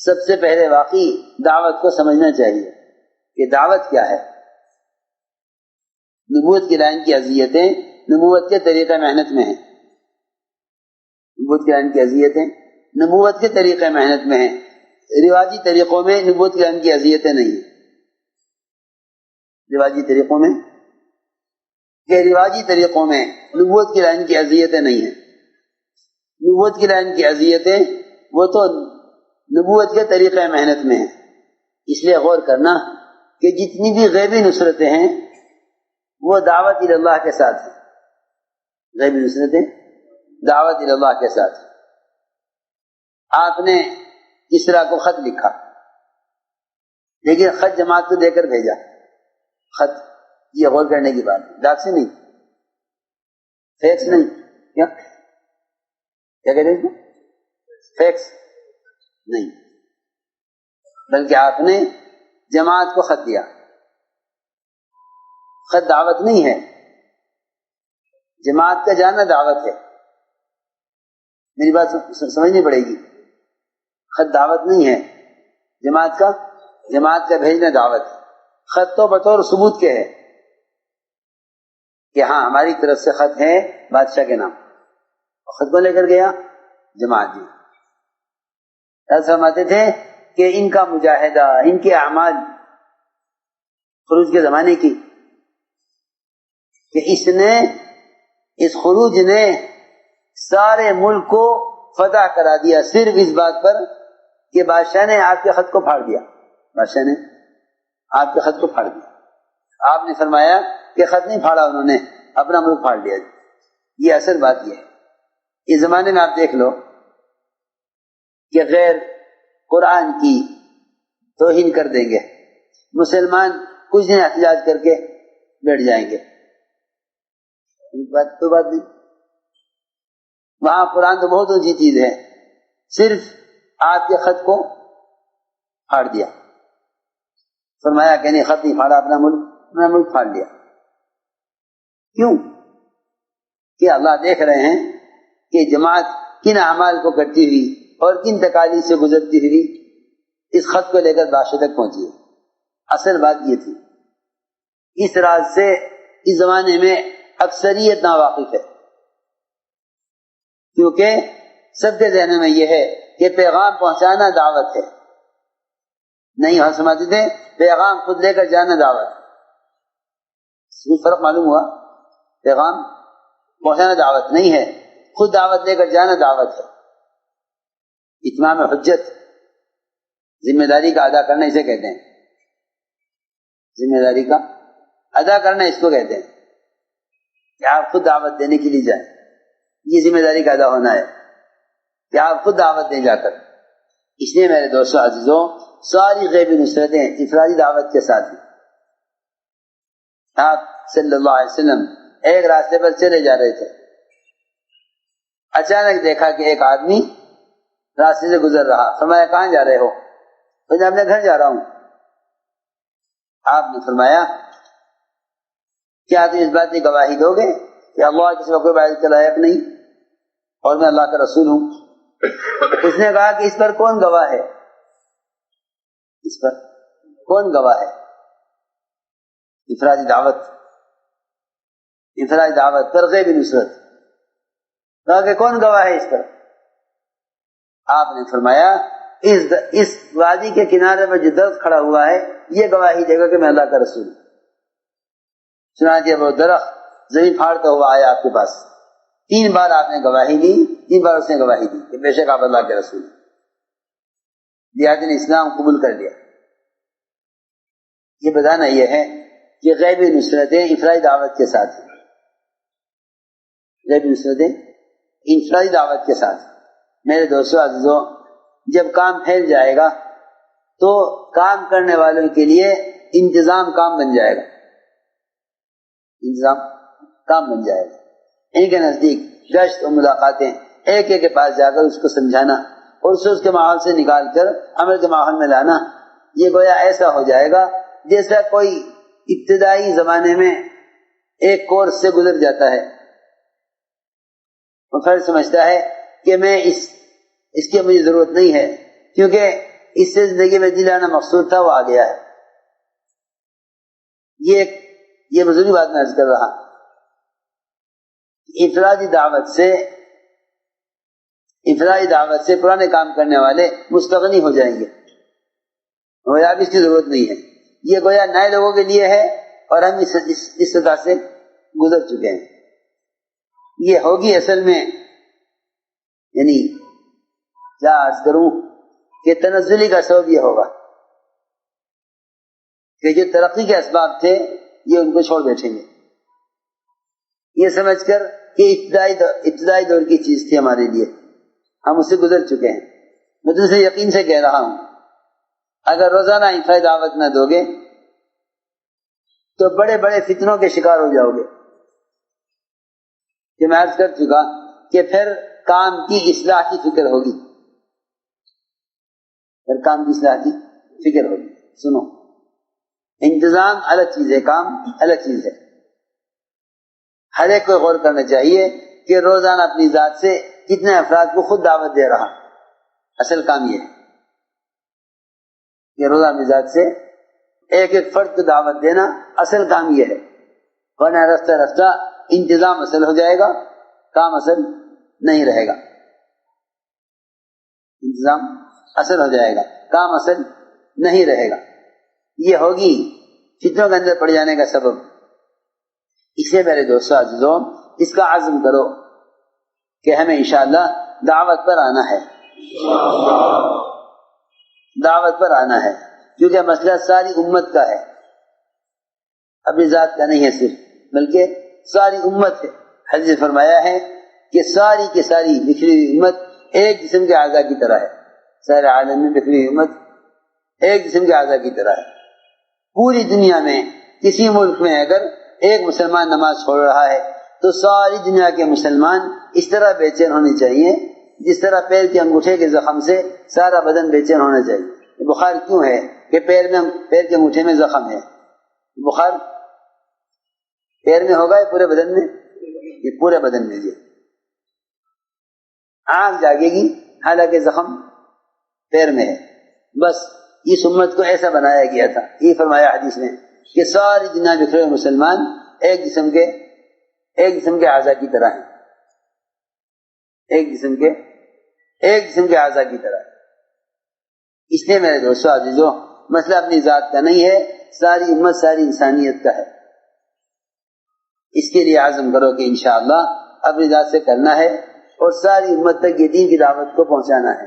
سب سے پہلے واقعی دعوت کو سمجھنا چاہیے کہ دعوت کیا ہے۔ نبوت کی لائن کی اذیتیں نبوت کے طریقہ محنت میں ہیں، نبوت کی لائن کی اذیتیں نبوت کے طریقہ محنت میں ہیں، رواجی طریقوں میں نبوت کی لائن کی اذیتیں نہیں ہیں۔ رواجی طریقوں میں نبوت کی لائن کی اذیتیں نہیں ہیں۔ نبوت کی لائن کی اذیتیں وہ تو نبوت کے طریقہ محنت میں ہیں۔ اس لیے غور کرنا کہ جتنی بھی غیبی نصرتیں ہیں وہ دعوت اللہ کے ساتھ ہیں، غیبی نصرتیں دعوت اللہ کے ساتھ ہیں۔ آپ نے کسریٰ کو خط لکھا، لیکن خط جماعت کو دے کر بھیجا، خط یہ غور کرنے کی بات ہے، ڈاک سے نہیں، فیکس نہیں، کیا کہتے ہیں فیکس نہیں، بلکہ آپ نے جماعت کو خط دیا۔ خط دعوت نہیں ہے، جماعت کا جانا دعوت ہے۔ میری بات سمجھنی پڑے گی، خط دعوت نہیں ہے، جماعت کا بھیجنا دعوت ہے۔ خط تو بطور ثبوت کے ہے کہ ہاں ہماری طرف سے خط ہے بادشاہ کے نام، خط کو لے کر گیا جماعت دی۔ فرماتے تھے کہ ان کا مجاہدہ، ان کے اعمال خروج کے زمانے کی، کہ اس خروج نے سارے ملک کو فتح کرا دیا صرف اس بات پر کہ بادشاہ نے آپ کے خط کو پھاڑ دیا، بادشاہ نے آپ کے خط کو پھاڑ دیا۔ آپ نے فرمایا کہ خط نہیں پھاڑا، انہوں نے اپنا ملک پھاڑ لیا۔ یہ اصل بات یہ ہے۔ اس زمانے میں آپ دیکھ لو کہ غیر قرآن کی توہین کر دیں گے، مسلمان کچھ دن احتجاج کر کے بیٹھ جائیں گے، کوئی بات نہیں، وہاں قرآن تو بہت اونچی چیز ہے، صرف آپ کے خط کو پھاڑ دیا۔ فرمایا کہ نہیں، خط نہیں پھاڑا، اپنا ملک پھاڑ لیا۔ کیوں؟ کہ اللہ دیکھ رہے ہیں کہ جماعت کن اعمال کو کرتی ہوئی اور کن تکالیف سے گزرتی ہوئی اس خط کو لے کر بادشاہ تک پہنچی ہے۔ اصل بات یہ تھی۔ اس راز سے اس زمانے میں اکثریت ناواقف ہے، کیونکہ سب کے ذہن میں یہ ہے کہ پیغام پہنچانا دعوت ہے، نہیں ہم سمجھتے تھے پیغام خود لے کر جانا دعوت ہے۔ فرق معلوم ہوا، پیغام پہنچانا دعوت نہیں ہے، خود دعوت لے کر جانا دعوت ہے۔ اتمام حجت، ذمہ داری کا ادا کرنا اسے کہتے ہیں، ذمہ داری کا ادا کرنا اس کو کہتے ہیں کہ آپ خود دعوت دینے کے لیے جائیں، یہ ذمہ داری کا ادا ہونا ہے کہ آپ خود دعوت دیں جا کر۔ اس لیے میرے دوستو عزیزوں، ساری غیبی نصرتیں انفرادی دعوت کے ساتھ ہیں۔ آپ صلی اللہ علیہ وسلم ایک راستے پر چلے جا رہے تھے، اچانک دیکھا کہ ایک آدمی راستے سے گزر رہا، فرمایا کہاں جا رہے ہو؟ میں اپنے گھر جا رہا ہوں۔ آپ نے فرمایا کیا تم اس بات کی گواہی دو گے کہ اللہ کے سوا کوئی عبادت کے لائق نہیں اور میں اللہ کا رسول ہوں؟ اس نے کہا کہ اس پر کون گواہ ہے؟ اس پر کون گواہ ہے؟ انفرادی دعوت پر غیبی نصرت، کہا کہ کون گواہ ہے اس پر؟ آپ نے فرمایا اس وادی کے کنارے پر جو درخت کھڑا ہوا ہے یہ گواہی دے گا کہ میں اللہ کا رسول ہوں۔ چنانچہ وہ درخت زمین پھاڑتا ہوا آیا آپ کے پاس، 3 بار آپ نے گواہی دی، 3 بار اس نے گواہی دی کہ بے شک آپ اللہ کے رسول ہیں۔ دیہات نے اسلام قبول کر لیا۔ یہ بتانا یہ ہے کہ غیبی نصرتیں انفرادی دعوت کے ساتھ ہیں، غیبی نصرتیں انفرادی دعوت کے ساتھ۔ میرے دوستو عزیزوں، جب کام پھیل جائے گا تو کام کرنے والوں کے لیے انتظام کام بن جائے گا، انتظام کام بن جائے گا۔ ان کے نزدیک گشت اور ملاقاتیں، ایک ایک کے پاس جا کر اس کو سمجھانا اور اسے اس کے ماحول سے نکال کر عمل کے ماحول میں لانا، یہ گویا ایسا ہو جائے گا جیسا کوئی ابتدائی زمانے میں ایک کورس سے گزر جاتا ہے اور پھر سمجھتا ہے کہ میں اس کی مجھے ضرورت نہیں ہے، کیونکہ اس سے زندگی میں دلانا مقصود تھا وہ آ گیا ہے. یہ بزرگی بات میں عرض کر رہا. انفرادی دعوت سے پرانے کام کرنے والے مستغنی ہو جائیں گے، گویا اب اس کی ضرورت نہیں ہے. یہ گویا نئے لوگوں کے لیے ہے اور ہم اس سطح سے گزر چکے ہیں. یہ ہوگی اصل میں، یعنی کیا عرض کروں کہ تنزلی کا سبب یہ ہوگا کہ جو ترقی کے اسباب تھے یہ ان کو چھوڑ بیٹھیں گے، یہ سمجھ کر کہ ابتدائی دور کی چیز تھی ہمارے لیے، ہم اس سے گزر چکے ہیں. میں تم سے یقین سے کہہ رہا ہوں اگر روزانہ انفرادی دعوت نہ دو گے تو بڑے بڑے فتنوں کے شکار ہو جاؤ گے. کہ میں عرض کر چکا کہ پھر کام کی اصلاح کی فکر ہوگی، سنو، انتظام الگ چیز ہے، کام الگ چیز ہے. ہر ایک کو غور کرنا چاہیے کہ روزانہ اپنی ذات سے کتنے افراد کو خود دعوت دے رہا. اصل کام یہ ہے کہ روزانہ اپنی ذات سے ایک ایک فرد کو دعوت دینا، اصل کام یہ ہے. ورنہ رفتہ رفتہ انتظام اصل ہو جائے گا، کام اصل نہیں رہے گا. انتظام اصل ہو جائے گا، کام اصل نہیں رہے گا. یہ ہوگی فتنوں کے اندر پڑ جانے کا سبب. اس لیے میرے دوستو عزیزوں، اس کا عزم کرو کہ ہمیں انشاءاللہ دعوت پر آنا ہے، دعوت پر آنا ہے، کیونکہ مسئلہ ساری امت کا ہے، اپنی ذات کا نہیں ہے صرف، بلکہ ساری امت ہے. حدیث فرمایا ہے کہ ساری کی ساری بکھری ہوئی امت ایک جسم کے اعضاء کی طرح ہے. سارے عالم میں بکھری ہوئی امت ایک جسم کے اعضاء کی طرح ہے. پوری دنیا میں کسی ملک میں اگر ایک مسلمان نماز چھوڑ رہا ہے تو ساری دنیا کے مسلمان اس طرح بے چین ہونے چاہیے جس طرح پیر کے انگوٹھے کے زخم سے سارا بدن بے چین ہونا چاہیے. بخار کیوں ہے کہ پیر کے انگوٹھے میں زخم ہے. بخار پیر میں ہوگا یا پورے بدن میں؟ یہ پورے بدن میں. یہ آنکھ جاگے گی حالانکہ زخم پیر میں ہے. بس اس امت کو ایسا بنایا گیا تھا. یہ فرمایا حدیث میں کہ ساری دنیا بکھرے ہوئے مسلمان ایک جسم کے اعضاء کی طرح ہیں، ایک جسم کے اعضاء کی طرح. اس لیے میرے دوستو عزیزو، مسئلہ اپنی ذات کا نہیں ہے، ساری امت ساری انسانیت کا ہے. اس کے لیے عزم کرو کہ انشاءاللہ اپنی ذات سے کرنا ہے اور ساری امت تک یہ دین کی دعوت کو پہنچانا ہے.